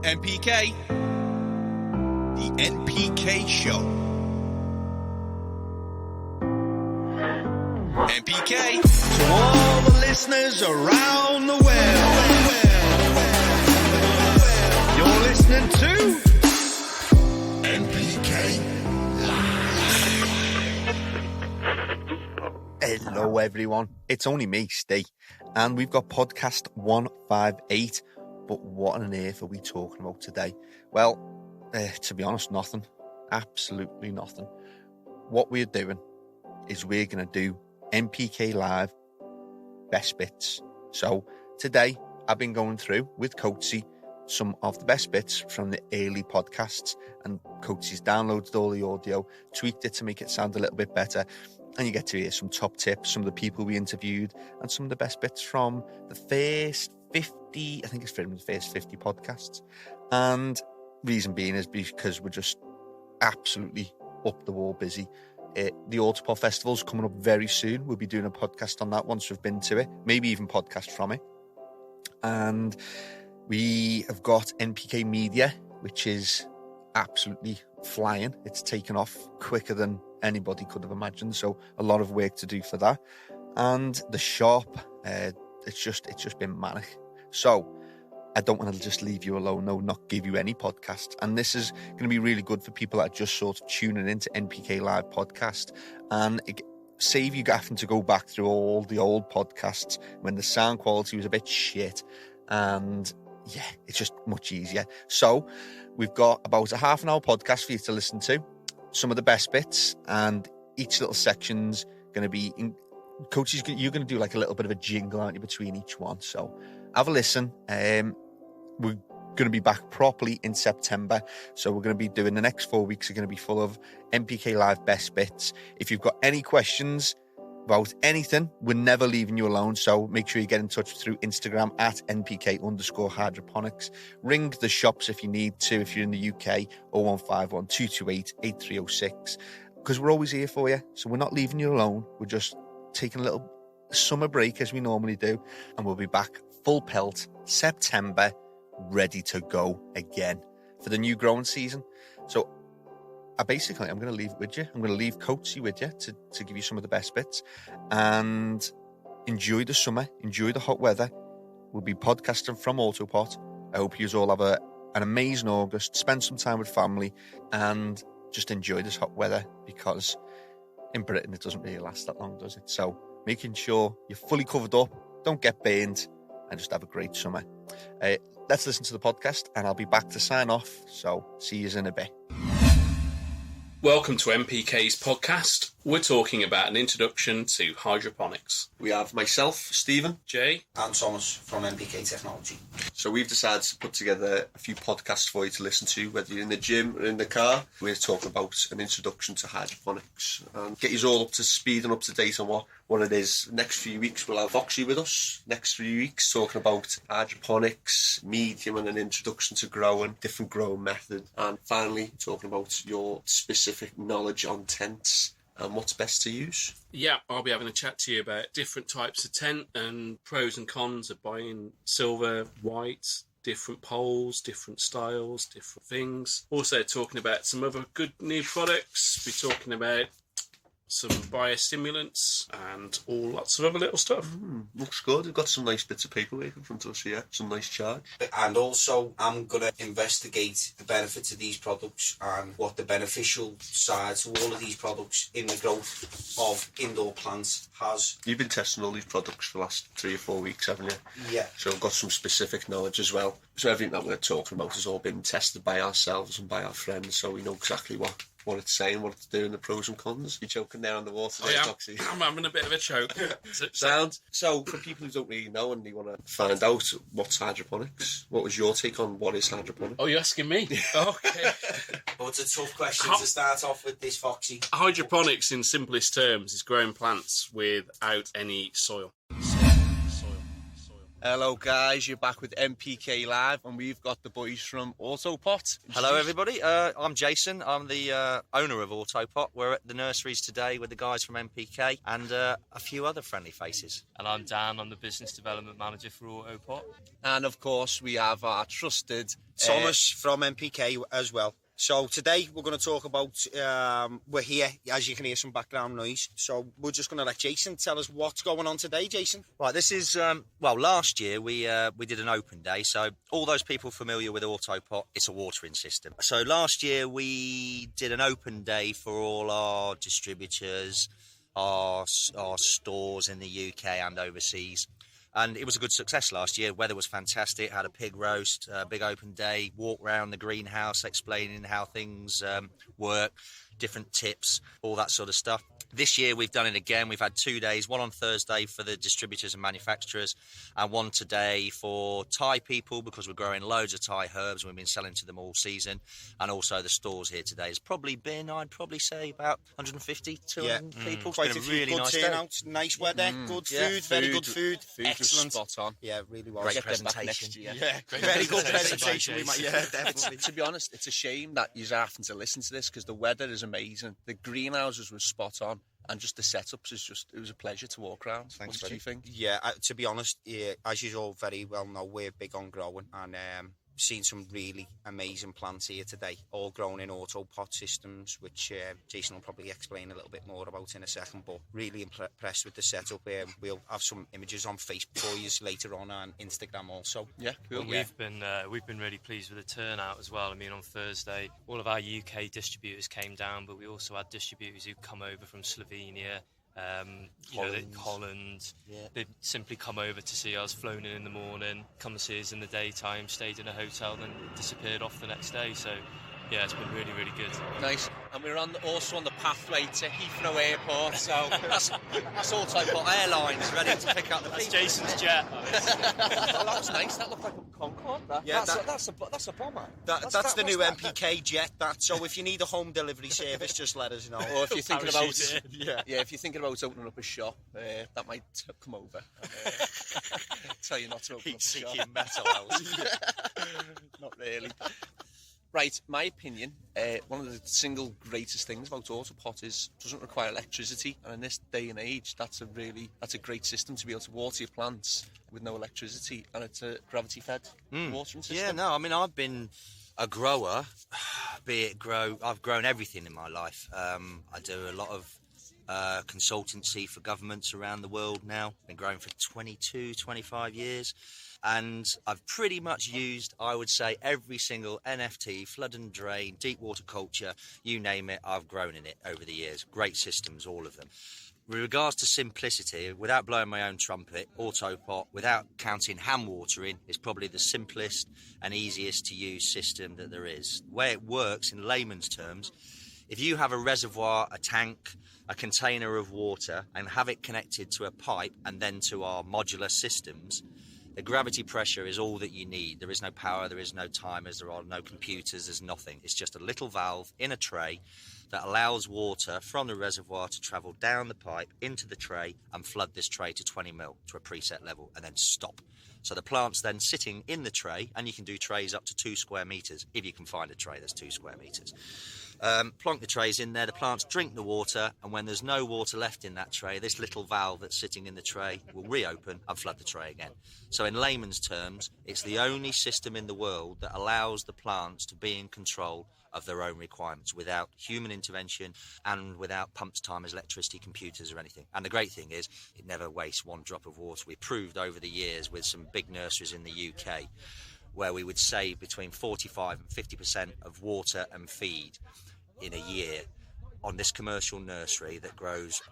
NPK, the NPK Show. NPK to all the listeners around the world. You're listening to NPK Live. Hello everyone, it's only me, Steve, and we've got podcast 158. But what on earth are we talking about today? Well, to be honest, nothing. Absolutely nothing. What we're doing is we're going to do NPK Live best bits. So today I've been going through with Coatsy some of the best bits from the early podcasts, and Coatsy's downloaded all the audio, tweaked it to make it sound a little bit better, and you get to hear some top tips, some of the people we interviewed, and some of the best bits from the first 50, I think it's from the first 50 podcasts. And reason being is because we're just absolutely up the wall busy. The AutoPot Festival's coming up very soon. We'll be doing a podcast on that once we've been to it, maybe even podcast from it. And we have got NPK Media, which is absolutely flying. It's taken off quicker than anybody could have imagined. So a lot of work to do for that. And the shop, it's just been manic. So I don't want to just leave you alone, no, not give you any podcast. And this is going to be really good for people that are just sort of tuning into NPK Live podcast, and save you having to go back through all the old podcasts when the sound quality was a bit shit. And yeah, it's just much easier. So we've got about a half an hour podcast for you to listen to, some of the best bits, and each little section's going to be Coach, you're going to do like a little bit of a jingle, aren't you, between each one? So have a listen. We're going to be back properly in September. So we're going to be doing the next 4 weeks are going to be full of NPK Live best bits. If you've got any questions about anything, we're never leaving you alone. So make sure you get in touch through Instagram at NPK_hydroponics. Ring the shops if you need to, if you're in the UK, 0151 228 8306. Because we're always here for you. So we're not leaving you alone. We're just taking a little summer break as we normally do, and we'll be back full pelt September, ready to go again for the new growing season. So I'm going to leave it with you. I'm going to leave Coatsy with you to give you some of the best bits, and enjoy the summer, enjoy the hot weather. We'll be podcasting from AutoPot. I hope you all have an amazing August, spend some time with family, and just enjoy this hot weather, because in Britain, it doesn't really last that long, does it? So making sure you're fully covered up, don't get burned, and just have a great summer. Let's listen to the podcast, and I'll be back to sign off. So see you in a bit. Welcome to MPK's podcast. We're talking about an introduction to hydroponics. We have myself, Stephen, Jay, and Thomas from NPK Technology. So we've decided to put together a few podcasts for you to listen to, whether you're in the gym or in the car. We're talking about an introduction to hydroponics and get you all up to speed and up to date on what it is. Next few weeks we'll have Voxy with us. Next 3 weeks talking about hydroponics, medium, and an introduction to growing, different growing method, and finally talking about your specific knowledge on tents and what's best to use. Yeah, I'll be having a chat to you about different types of tent and pros and cons of buying silver, white, different poles, different styles, different things. Also talking about some other good new products. We're talking about some biostimulants and all lots of other little stuff. Looks good. We've got some nice bits of paperwork in front of us here, some nice charge. And also, I'm going to investigate the benefits of these products and what the beneficial side to all of these products in the growth of indoor plants has. You've been testing all these products for the last 3 or 4 weeks, haven't you? Yeah. So I've got some specific knowledge as well. So everything that we're talking about has all been tested by ourselves and by our friends, so we know exactly what it's saying, what it's doing, the pros and cons. You're choking there on the water there, Foxy. I'm having a bit of a choke. Sound. So for people who don't really know and they want to find out what's hydroponics, what was your take on what is hydroponics? Oh, you're asking me? Okay. Well, it's a tough question to start off with this, Foxy. Hydroponics, in simplest terms, is growing plants without any soil. Hello guys, you're back with NPK Live and we've got the boys from AutoPot. Hello everybody, I'm Jason, I'm the owner of AutoPot. We're at the nurseries today with the guys from NPK and a few other friendly faces. And I'm Dan, I'm the Business Development Manager for AutoPot. And of course we have our trusted Thomas from NPK as well. So today we're going to talk about, we're here, as you can hear some background noise. So we're just going to let Jason tell us what's going on today, Jason. Right, this is, last year we did an open day. So all those people familiar with AutoPot, it's a watering system. So last year we did an open day for all our distributors, our stores in the UK and overseas. And it was a good success last year. Weather was fantastic, had a pig roast, big open day, walk around the greenhouse explaining how things work, different tips, all that sort of stuff. This year we've done it again. We've had 2 days, one on Thursday for the distributors and manufacturers and one today for Thai people because we're growing loads of Thai herbs and we've been selling to them all season. And also the stores here today has probably been, I'd probably say, about 150, 200 people. Quite It's a been few really good nice turnout, day. nice weather, good food, very good food. Excellent. Was spot on. Yeah, really was. Great Get them back presentation. next year. Yeah, Great very good presentation. presentation. Yeah, definitely. To be honest, it's a shame that you're having to listen to this because the weather is amazing. The greenhouses were spot on. And just the setups it was a pleasure to walk around. Thanks, what do you think? Yeah, to be honest, as you all very well know, we're big on growing and seen some really amazing plants here today, all grown in AutoPot systems, which Jason will probably explain a little bit more about in a second, but really impressed with the setup. We'll have some images on Facebook for you later on Instagram also. Yeah, cool. Well, we've been really pleased with the turnout as well. I mean, on Thursday, all of our UK distributors came down, but we also had distributors who come over from Slovenia, Holland. Yeah. They'd simply come over to see us, flown in the morning, come see us in the daytime, stayed in a hotel, then disappeared off the next day. So, yeah, it's been really, really good. Nice. And we're also on the pathway to Heathrow Airport, so that's AutoPot Airlines ready to pick up the That's people. Jason's jet. Oh, that was nice. That looked like a Concorde. Yeah, that's a bomber. That's the new NPK jet. So if you need a home delivery service, just let us know. Or if you're thinking about Parachute if you're thinking about opening up a shop, that might come over. And, tell you not to open up a shop. Heat-seeking metal house. Not really. Right, my opinion, one of the single greatest things about AutoPot is it doesn't require electricity, and in this day and age, that's a great system to be able to water your plants with no electricity, and it's a gravity-fed watering system. Yeah, no, I mean, I've been a grower, I've grown everything in my life. I do a lot of consultancy for governments around the world now. Been growing for 22, 25 years. And I've pretty much used, I would say, every single NFT, flood and drain, deep water culture, you name it, I've grown in it over the years. Great systems, all of them. With regards to simplicity, without blowing my own trumpet, AutoPot, without counting hand watering, is probably the simplest and easiest to use system that there is. The way it works in layman's terms, if you have a reservoir, a tank, a container of water, and have it connected to a pipe and then to our modular systems, the gravity pressure is all that you need. There is no power, there is no timers, there are no computers, there's nothing. It's just a little valve in a tray that allows water from the reservoir to travel down the pipe into the tray and flood this tray to 20 mil to a preset level and then stop. So the plant's then sitting in the tray, and you can do trays up to 2 square metres if you can find a tray that's 2 square metres. Plonk the trays in there, the plants drink the water, and when there's no water left in that tray, this little valve that's sitting in the tray will reopen and flood the tray again. So in layman's terms, it's the only system in the world that allows the plants to be in control of their own requirements without human intervention and without pumps, timers, electricity, computers or anything. And the great thing is it never wastes one drop of water. We proved over the years with some big nurseries in the UK where we would save between 45 and 50% of water and feed in a year. On this commercial nursery that grows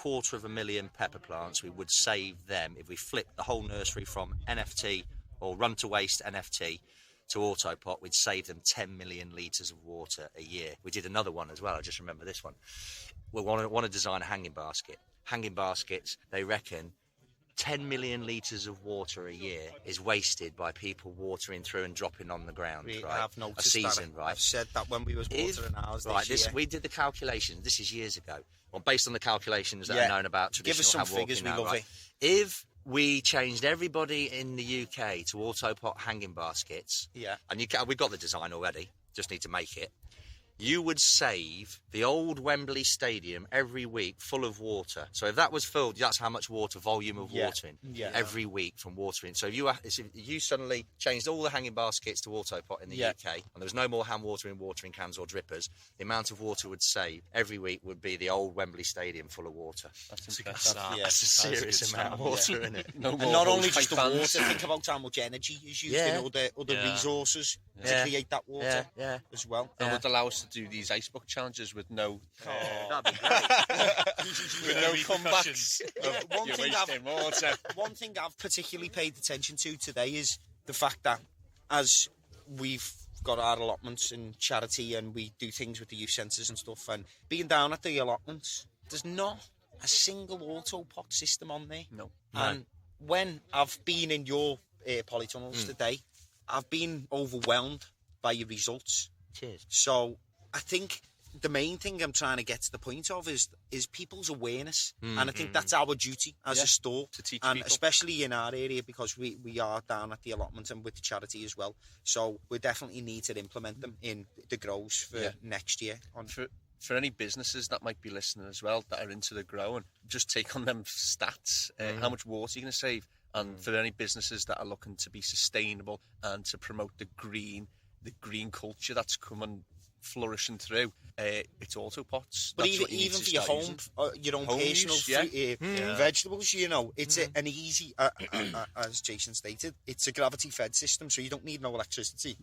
250,000 pepper plants, we would save them, if we flip the whole nursery from NFT or run to waste NFT to AutoPot, we'd save them 10 million litres of water a year. We did another one as well, I just remember this one. We want to design a hanging basket. Hanging baskets, they reckon 10 million litres of water a year is wasted by people watering through and dropping on the ground, We right? have noticed a season, that. right? I've said that when we was watering ours this year. We did the calculations, this is years ago, well, based on the calculations that Yeah. are known about Give us traditional some hand figures, walking we now, love right? it. If we changed everybody in the UK to AutoPot hanging baskets. Yeah. And we've got the design already, just need to make it. You would save the old Wembley Stadium every week full of water. So if that was filled, that's how much volume of watering every week from watering. So if you suddenly changed all the hanging baskets to AutoPot in the UK, and there was no more hand watering cans or drippers, the amount of water would save every week would be the old Wembley Stadium full of water. That's That's a serious amount of water, isn't it? And not only just the water, think about how much energy is used in other resources to create that water as well. And would allow us to do these ice bucket challenges with no That'd be great. with no comebacks. One thing I've particularly paid attention to today is the fact that as we've got our allotments and charity and we do things with the youth centres and stuff, and being down at the allotments, there's not a single AutoPot system on there. No. And when I've been in your polytunnels today, I've been overwhelmed by your results. Cheers. So I think the main thing I'm trying to get to the point of is people's awareness, and I think that's our duty as a store to teach and people. especially in our area, because we are down at the allotment and with the charity as well. So we definitely need to implement them in the grows for next year. For any businesses that might be listening as well that are into the grow, and just take on them stats, how much water you're going to save. And for any businesses that are looking to be sustainable and to promote the green culture that's coming flourishing through, it's AutoPots. But even for your home, your own personal vegetables, it's an easy, as Jason stated, it's a gravity-fed system, so you don't need no electricity.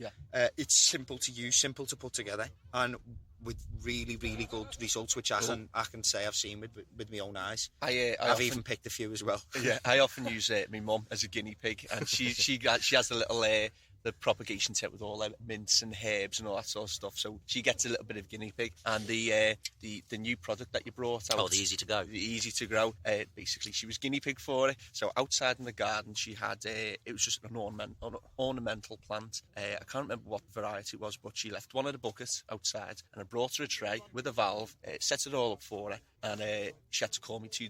It's simple to use, simple to put together, and with really, really good results, which I can say I've seen with my own eyes. I've even picked a few as well. Yeah, I often use my mum as a guinea pig, and she has a little the propagation tip with all the mints and herbs and all that sort of stuff. So she gets a little bit of guinea pig. And the new product that you brought out, the easy to go, the easy to grow. Basically, she was guinea pig for it. So outside in the garden, she had it was just an ornamental plant. I can't remember what variety it was, but she left one of the buckets outside, and I brought her a tray with a valve, set it all up for her. And she had to call me 2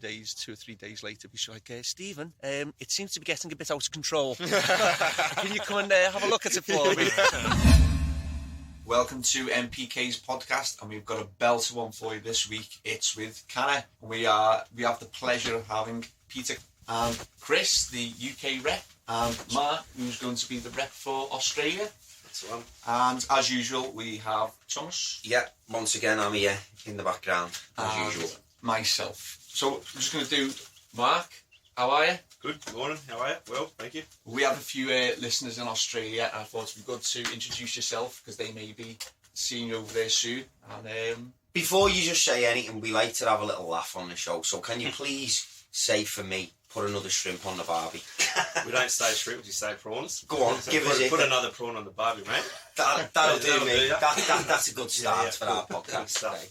or 3 days later. She's like, Stephen, it seems to be getting a bit out of control. Can you come and have a look at it for me? Welcome to NPK's podcast, and we've got a belter one for you this week. It's with CANNA. We have the pleasure of having Peter and Chris, the UK rep, and Mark, who's going to be the rep for Australia. That's one. And as usual, we have Thomas. Yeah, once again, I'm here in the background, as usual. Myself. So I'm just going to do Mark. How are you? Good morning. How are you? Well, thank you. We have a few listeners in Australia, and I thought it'd be good to introduce yourself because they may be seeing you over there soon. And before you just say anything, we like to have a little laugh on the show. So can you please say for me, put another shrimp on the barbie? We don't say shrimp, we say prawns. Go on, give us it. Put another prawn on the barbie, mate. That'll do me. That's a good start for our podcast today.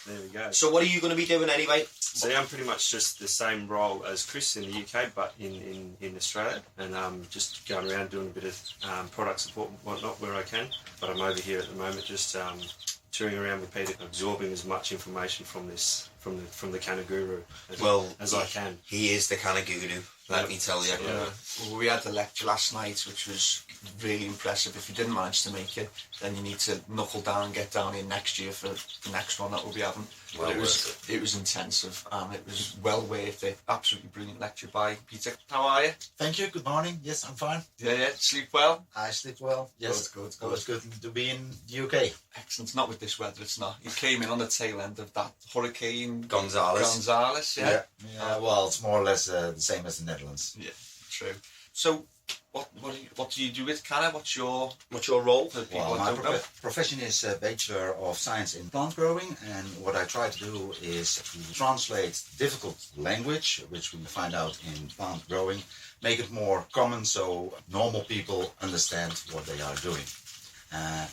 There we go. So what are you going to be doing anyway? So I'm pretty much just the same role as Chris in the UK, but in Australia, and just going around doing a bit of product support and whatnot where I can. But I'm over here at the moment, just touring around with Peter, absorbing as much information from the CANNA guru as I can. He is the CANNA guru. Let me tell you. Yeah. Well, we had the lecture last night, which was really impressive. If you didn't manage to make it, then you need to knuckle down, get down in next year for the next one that we'll be having. Well, it was intensive, and it was well worth it. Absolutely brilliant lecture by Peter. How are you? Thank you. Good morning. Yes, I'm fine. Yeah. Sleep well? I sleep well. Yes. Good. Always good to be in the UK. Excellent. Not with this weather, it's not. You came in on the tail end of that Hurricane Gonzales, yeah. Well, it's more or less the same as the Netherlands. Yeah, true. So, what do you do with CANNA? What's your role? Well, my profession is a Bachelor of Science in Plant Growing, and what I try to do is to translate difficult language, which we find out in plant growing, make it more common so normal people understand what they are doing.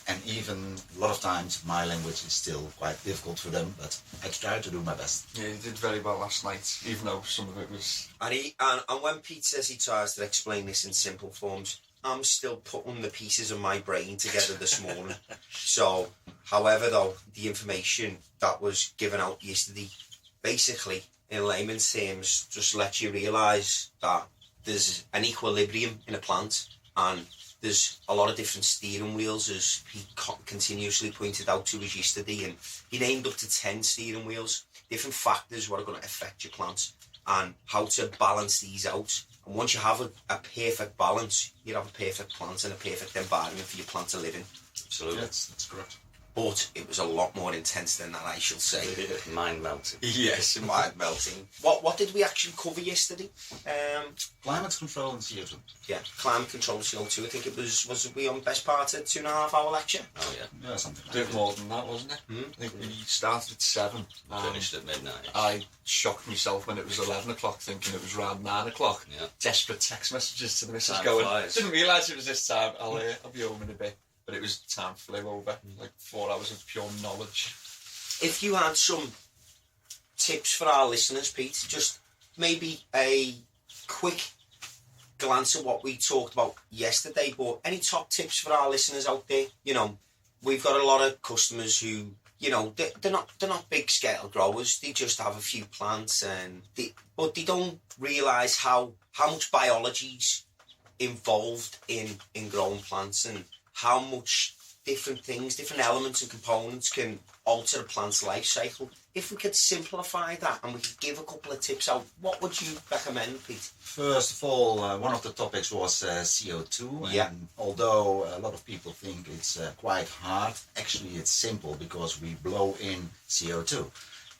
And even a lot of times my language is still quite difficult for them, but I try to do my best. Yeah, you did very well last night, even though some of it was... And when Pete says he tries to explain this in simple forms, I'm still putting the pieces of my brain together this morning. So, however, though, the information that was given out yesterday, basically, in layman's terms, just lets you realise that there's an equilibrium in a plant, and there's a lot of different steering wheels, as he continuously pointed out to us yesterday, and he named up to 10 steering wheels, different factors what are going to affect your plants, and how to balance these out. And once you have a perfect balance, you have a perfect plant and a perfect environment for your plant to live in. Absolutely. That's correct. But it was a lot more intense than that, I shall say. Mind melting. Yes, mind melting. What did we actually cover yesterday? Climate control and CO2. Yeah, climate control and CO2. I think it was we on best part of 2.5 hour lecture? Oh, yeah. Yeah, something like Bit that. more than that, wasn't it? I think we started at 7. Finished at midnight. I shocked myself when it was 11 o'clock, thinking it was around 9 o'clock. Yeah. Desperate text messages to the missus Time going, flies. didn't realise it was this time, I'll be home in a bit. But it was time flew over, like 4 hours of pure knowledge. If you had some tips for our listeners, Pete, just maybe a quick glance at what we talked about yesterday, but any top tips for our listeners out there? You know, we've got a lot of customers who, you know, they're not big scale growers. They just have a few plants, but they don't realise how much biology's involved in growing plants, and how much different things, different elements and components can alter a plant's life cycle. If we could simplify that and we could give a couple of tips out, what would you recommend, Pete? First of all, one of the topics was CO2. Yeah. And although a lot of people think it's quite hard, actually it's simple because we blow in CO2.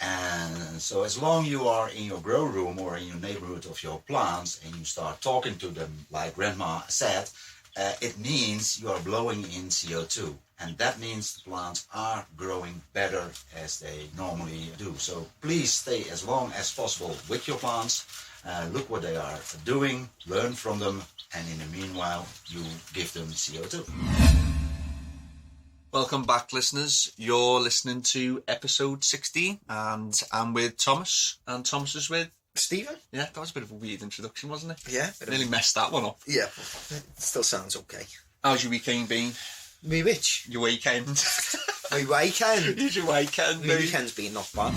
And so as long you are in your grow room or in your neighborhood of your plants and you start talking to them, like Grandma said, it means you are blowing in CO2. And that means the plants are growing better as they normally do. So please stay as long as possible with your plants. Look what they are doing, learn from them, and in the meanwhile, you give them CO2. Welcome back, listeners. You're listening to episode 16, and I'm with Thomas, and Thomas is with Stephen? Yeah, that was a bit of a weird introduction, wasn't it? Yeah. Nearly messed that one up. Yeah, it still sounds okay. How's your weekend been? Me which? Your weekend? My weekend? How's your weekend? My weekend's been not bad.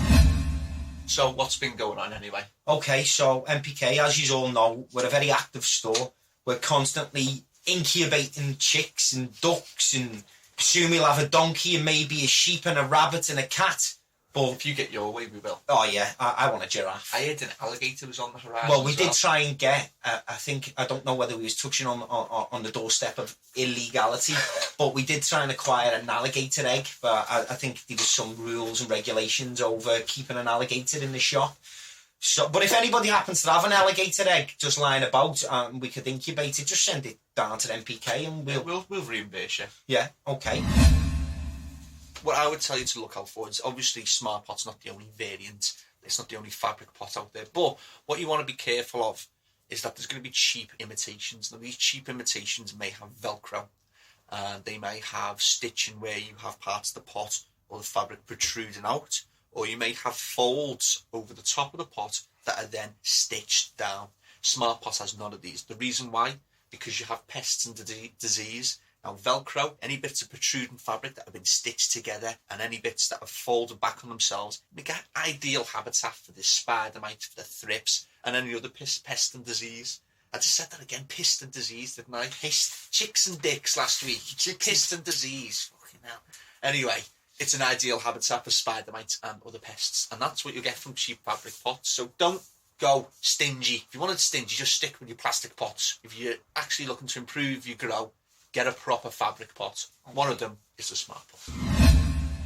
So what's been going on anyway? Okay, so NPK, as you all know, we're a very active store. We're constantly incubating chicks and ducks, and soon we'll have a donkey and maybe a sheep and a rabbit and a cat. But if you get your way, we will. Oh yeah, I want a giraffe. I heard an alligator was on the horizon. Well, we did try and get. I don't know whether we was touching on the doorstep of illegality, but we did try and acquire an alligator egg. But I think there was some rules and regulations over keeping an alligator in the shop. So, but if anybody happens to have an alligator egg just lying about, we could incubate it. Just send it down to NPK and we'll reimburse you. Yeah. Okay. What I would tell you to look out for is obviously Smart Pot's not the only variant. It's not the only fabric pot out there. But what you want to be careful of is that there's going to be cheap imitations. Now, these cheap imitations may have Velcro. They may have stitching where you have parts of the pot or the fabric protruding out. Or you may have folds over the top of the pot that are then stitched down. Smart Pot has none of these. The reason why? Because you have pests and disease. Now, Velcro, any bits of protruding fabric that have been stitched together and any bits that have folded back on themselves, make an ideal habitat for the spider mite, for the thrips, and any other pest and disease. I just said that again, pest and disease, didn't I? Chicks and dicks last week. Pest and disease. Fucking hell. Anyway, it's an ideal habitat for spider mites and other pests, and that's what you get from cheap fabric pots. So don't go stingy. If you wanted stingy, just stick with your plastic pots. If you're actually looking to improve your grow, get a proper fabric pot. One of them is the Smart Pot.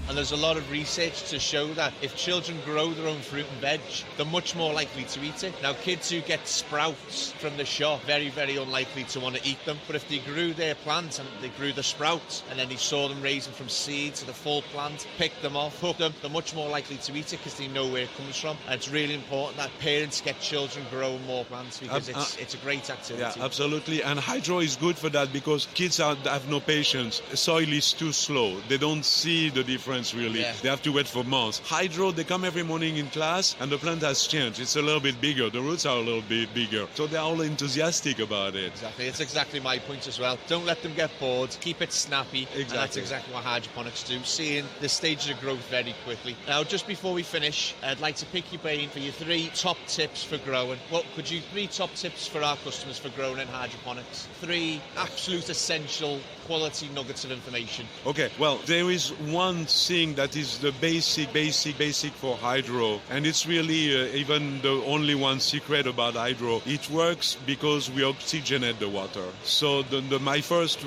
And there's a lot of research to show that if children grow their own fruit and veg, they're much more likely to eat it. Now, kids who get sprouts from the shop, very, very unlikely to want to eat them. But if they grew their plants and they grew the sprouts, and then they saw them raising from seed to the full plant, picked them off, cooked them, they're much more likely to eat it because they know where it comes from. And it's really important that parents get children growing more plants because it's a great activity. Yeah, absolutely. And hydro is good for that because kids have no patience. Soil is too slow. They don't see the difference difference, really. Yeah. They have to wait for months. Hydro, they come every morning in class, and the plant has changed. It's a little bit bigger. The roots are a little bit bigger. So they're all enthusiastic about it. Exactly. It's exactly my point as well. Don't let them get bored. Keep it snappy. Exactly. And that's exactly what hydroponics do, seeing the stages of growth very quickly. Now, just before we finish, I'd like to pick your brain for your 3 top tips for growing. What could you 3 top tips for our customers for growing in hydroponics? 3 absolute essential quality nuggets of information. Okay, well, there is one thing that is the basic for hydro, and it's really even the only one secret about hydro. It works because we oxygenate the water. So my first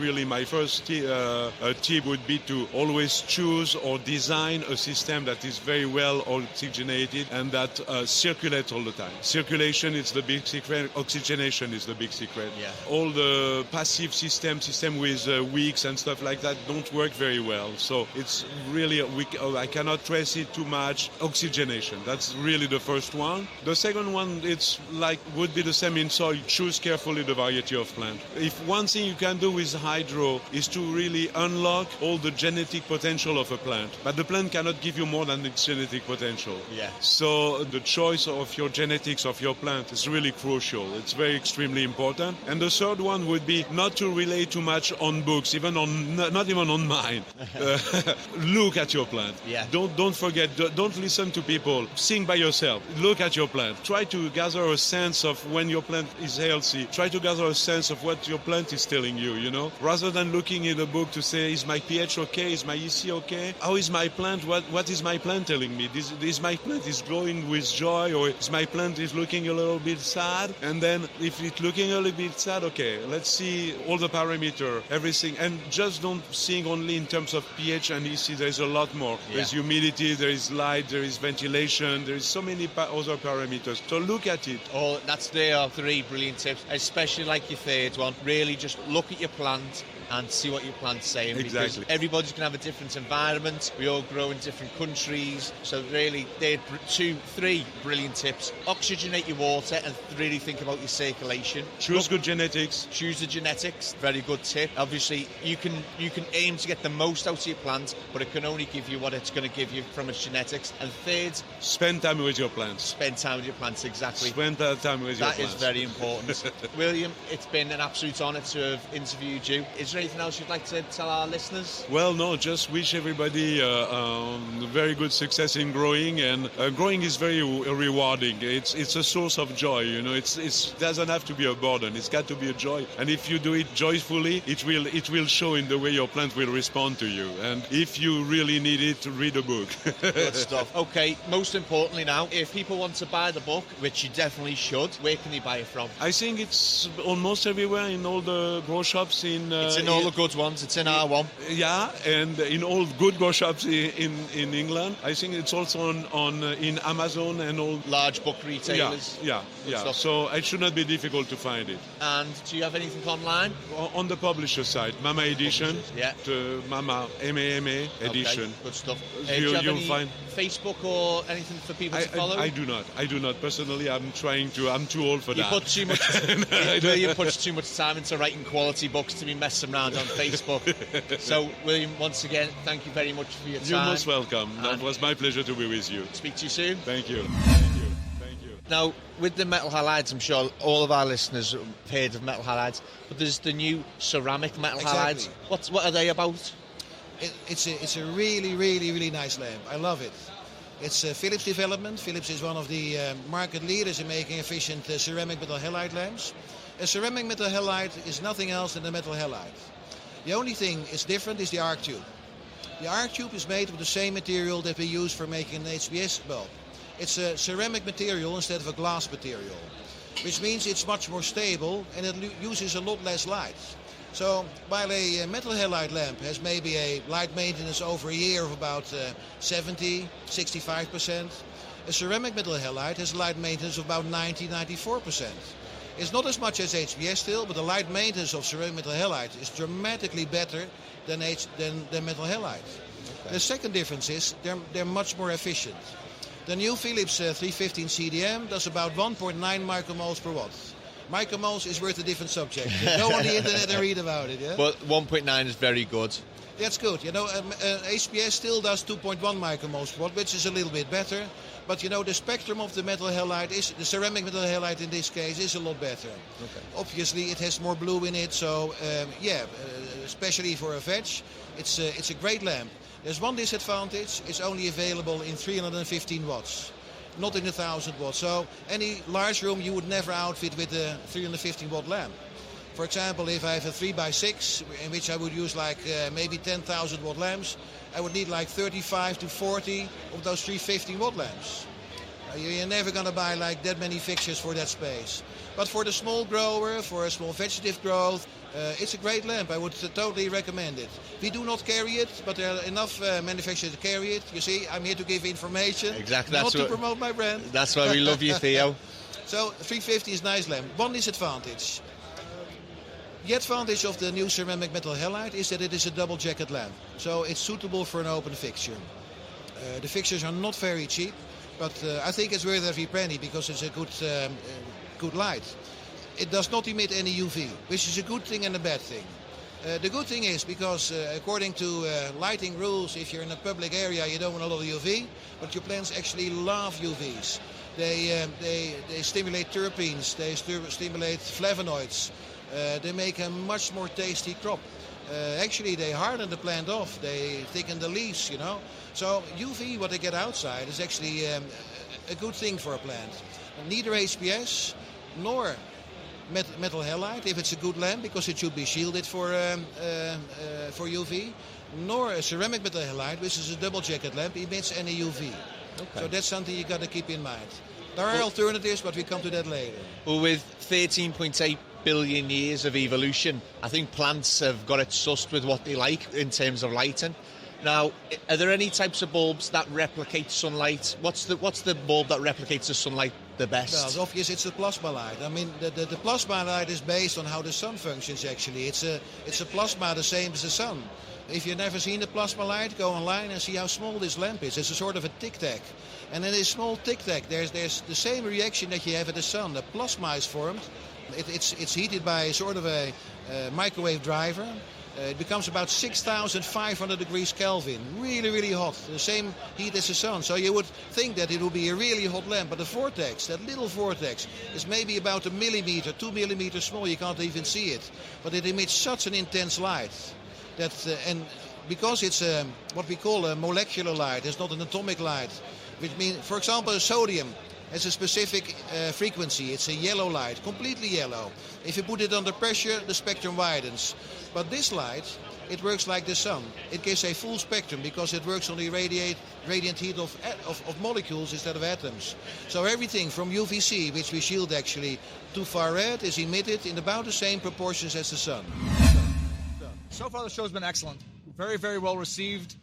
tip would be to always choose or design a system that is very well oxygenated and that circulates all the time. Circulation is the big secret. Oxygenation is the big secret. Yeah. All the passive system with wicks and stuff like that don't work very well. So it's really, I cannot stress it too much. Oxygenation, that's really the first one. The second one, would be the same in soil. Choose carefully the variety of plant. If one thing you can do with hydro is to really unlock all the genetic potential of a plant, but the plant cannot give you more than its genetic potential. Yeah. So the choice of your genetics of your plant is really crucial. It's very extremely important. And the third one would be not to rely too much on books, not even on mine. Look at your plant. Yeah. Don't forget. Don't listen to people. Think by yourself. Look at your plant. Try to gather a sense of when your plant is healthy. Try to gather a sense of what your plant is telling you. Rather than looking in a book to say, is my pH okay? Is my EC okay? How is my plant? What is my plant telling me? Is my plant is glowing with joy, or is my plant is looking a little bit sad? And then if it's looking a little bit sad, okay, let's see all the parameter, everything, and just don't think only in terms of pH and EC. There's a lot more. Yeah. There's humidity, there is light, there is ventilation, there is so many other parameters. So look at it. Oh, there are 3 brilliant tips, especially like your third one. Really just look at your plant and see what your plant's saying. Exactly. Because everybody's going to have a different environment. We all grow in different countries. So really, they're 3 brilliant tips. Oxygenate your water and really think about your circulation. Choose good genetics. Choose the genetics. Very good tip. Obviously, you can aim to get the most out of your plant, but it can only give you what it's going to give you from its genetics. And third, spend time with your plants. Spend time with your plants, exactly. Spend time with your plants. That is very important. William, it's been an absolute honour to have interviewed you. Is there anything else you'd like to tell our listeners? Well, no, just wish everybody very good success in growing, and growing is very rewarding. It's a source of joy, it doesn't have to be a burden, it's got to be a joy, and if you do it joyfully, it will show in the way your plant will respond to you. And if you really need it, read a book. Good stuff. Okay, most importantly now, if people want to buy the book, which you definitely should, where can they buy it from? I think it's almost everywhere in all the grow shops it's in all the good ones. It's in our one. Yeah, and in all good grow shops in England. I think it's also in Amazon and all large book retailers. Yeah. So it should not be difficult to find it. And do you have anything online? On the publisher side, Mama Edition. Yeah. Mama MAMA Edition. Okay, good stuff. You'll find Facebook or anything for people to follow? I do not. Personally, I'm too old for that. Put too much. William puts too much time into writing quality books to be messing around on Facebook. So, William, once again, thank you very much for your time. You're most welcome. That was my pleasure to be with you. Speak to you soon. Thank you. Now, with the metal halides, I'm sure all of our listeners have heard of metal halides, but there's the new ceramic metal halides. What are they about? It's a really, really, really nice lamp. I love it. It's a Philips development. Philips is one of the market leaders in making efficient ceramic metal halide lamps. A ceramic metal halide is nothing else than a metal halide. The only thing is different is the arc tube. The arc tube is made of the same material that we use for making an HPS bulb. It's a ceramic material instead of a glass material, which means it's much more stable and it uses a lot less light. So while a metal halide lamp has maybe a light maintenance over a year of about 70-65%, a ceramic metal halide has a light maintenance of about 90-94%. It's not as much as HPS still, but the light maintenance of ceramic metal halide is dramatically better than metal halide. Okay. The second difference is they're much more efficient. The new Philips 315 CDM does about 1.9 micromoles per watt. Micromoles is worth a different subject. Go on the internet and read about it. Yeah? But 1.9 is very good. That's good. HPS still does 2.1 micromoles per watt, which is a little bit better. But the spectrum of the metal halide the ceramic metal halide in this case is a lot better. Okay. Obviously, it has more blue in it, so especially for a veg, it's a great lamp. There's one disadvantage: it's only available in 315 watts, not in 1,000 watts. So any large room you would never outfit with a 315 watt lamp. For example, if I have a 3x6, in which I would use maybe 10,000 watt lamps, I would need 35 to 40 of those 315 watt lamps. You're never going to buy that many fixtures for that space. But for the small grower, for a small vegetative growth, it's a great lamp. I would totally recommend it. We do not carry it, but there are enough manufacturers to carry it. You see, I'm here to give information, exactly. not to promote my brand. That's why we love you, Theo. So 350 is a nice lamp. One disadvantage. The advantage of the new ceramic metal halide is that it is a double jacket lamp, so it's suitable for an open fixture. The fixtures are not very cheap, but I think it's worth every penny because it's a good light. It does not emit any UV, which is a good thing and a bad thing. The good thing is because according to lighting rules, if you're in a public area, you don't want a lot of UV, but your plants actually love UVs. They stimulate terpenes, they stimulate flavonoids. They make a much more tasty crop. Actually, they harden the plant off. They thicken the leaves, So UV, what they get outside, is actually a good thing for a plant. Neither HPS nor metal halide, if it's a good lamp, because it should be shielded for UV, nor a ceramic metal halide, which is a double jacket lamp, emits any UV. Okay. So that's something you got to keep in mind. There are alternatives, but we come to that later. Well, with 13.8 billion years of evolution, I think plants have got it sussed with what they like in terms of lighting. Now, are there any types of bulbs that replicate sunlight? What's the bulb that replicates the sunlight the best? Well, it's obvious it's a plasma light. I mean, the plasma light is based on how the sun functions, actually. It's a plasma the same as the sun. If you've never seen a plasma light, go online and see how small this lamp is. It's a sort of a tic-tac. And in this small tic-tac, there's the same reaction that you have at the sun. The plasma is formed. It's heated by sort of a microwave driver. It becomes about 6,500 degrees Kelvin. Really, really hot. The same heat as the sun. So you would think that it would be a really hot lamp. But the vortex, that little vortex, is maybe about 1 millimeter, 2 millimeters small. You can't even see it. But it emits such an intense light. And because it's what we call a molecular light, it's not an atomic light. Which means, for example, sodium has a specific frequency. It's a yellow light, completely yellow. If you put it under pressure, the spectrum widens. But this light, it works like the sun. It gives a full spectrum because it works on the radiant heat of molecules instead of atoms. So everything from UVC, which we shield actually, to far red is emitted in about the same proportions as the sun. So far the show's been excellent. Very, very well received.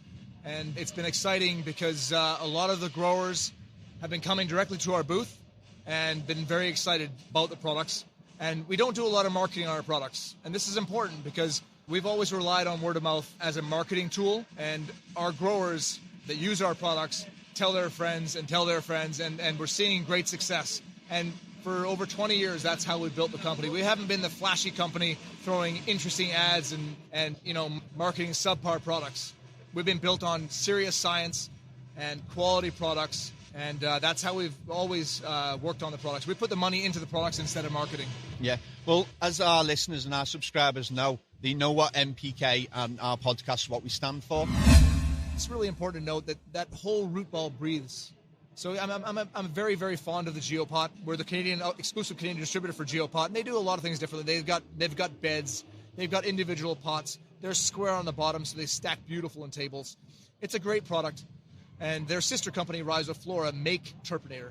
And it's been exciting because a lot of the growers have been coming directly to our booth and been very excited about the products. And we don't do a lot of marketing on our products. And this is important because we've always relied on word of mouth as a marketing tool. And our growers that use our products tell their friends and tell their friends. And we're seeing great success. And for over 20 years, that's how we built the company. We haven't been the flashy company throwing interesting ads and marketing subpar products. We've been built on serious science and quality products. And that's how we've always worked on the products. We put the money into the products instead of marketing. Yeah. Well, as our listeners and our subscribers know, they know what NPK and our podcast, what we stand for. It's really important to note that whole root ball breathes. So I'm very, very fond of the GeoPot. We're the exclusive Canadian distributor for GeoPot, and they do a lot of things differently. They've got beds, they've got individual pots. They're square on the bottom, so they stack beautiful in tables. It's a great product. And their sister company, Rhizoflora, make Turpinator.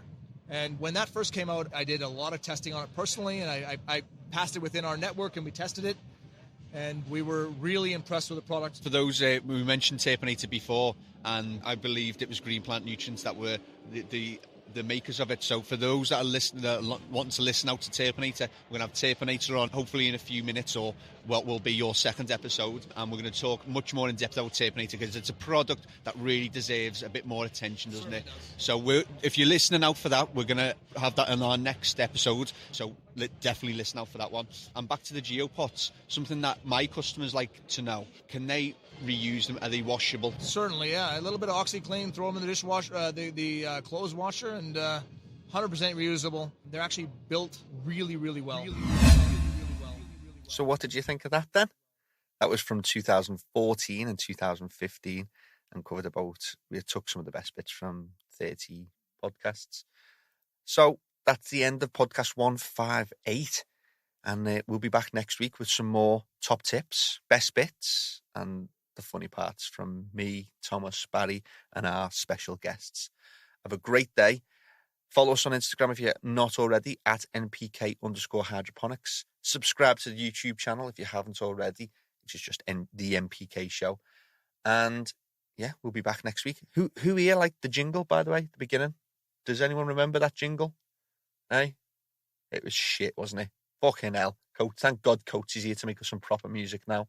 And when that first came out, I did a lot of testing on it personally, and I passed it within our network, and we tested it. And we were really impressed with the product. For those, we mentioned Turpinator before, and I believed it was Green Plant Nutrients that were the makers of it. So for those that are listening, that are wanting to listen out to Turpinator, we're going to have Turpinator on hopefully in a few minutes, or what will be your second episode, and we're going to talk much more in depth about Turpinator because it's a product that really deserves a bit more attention, doesn't it? So if you're listening out for that, we're going to have that in our next episode. So definitely listen out for that one. And back to the geopots, something that my customers like to know: can they reuse them? Are they washable? Certainly, yeah. A little bit of OxyClean, throw them in the dishwasher, the clothes washer, and 100% reusable. They're actually built really, really well. So what did you think of that then? That was from 2014 and 2015 and covered about, we took some of the best bits from 30 podcasts. So that's the end of podcast 158. And we'll be back next week with some more top tips, best bits, and the funny parts from me, Thomas, Barry, and our special guests. Have a great day. Follow us on Instagram if you're not already, at NPK_Hydroponics. Subscribe to the YouTube channel if you haven't already, which is just the NPK show. And yeah, we'll be back next week. Who here liked the jingle, by the way, at the beginning? Does anyone remember that jingle? Hey? It was shit, wasn't it? Fucking hell. Thank God Coates is here to make us some proper music now.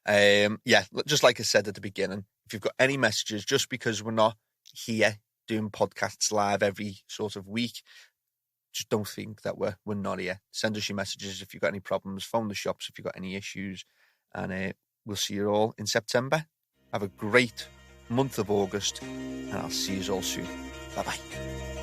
Yeah, just like I said at the beginning, if you've got any messages, just because we're not here doing podcasts live every sort of week, just don't think that we're not here. Send us your messages if you've got any problems. Phone the shops if you've got any issues. And we'll see you all in September. Have a great month of August. And I'll see you all soon. Bye-bye.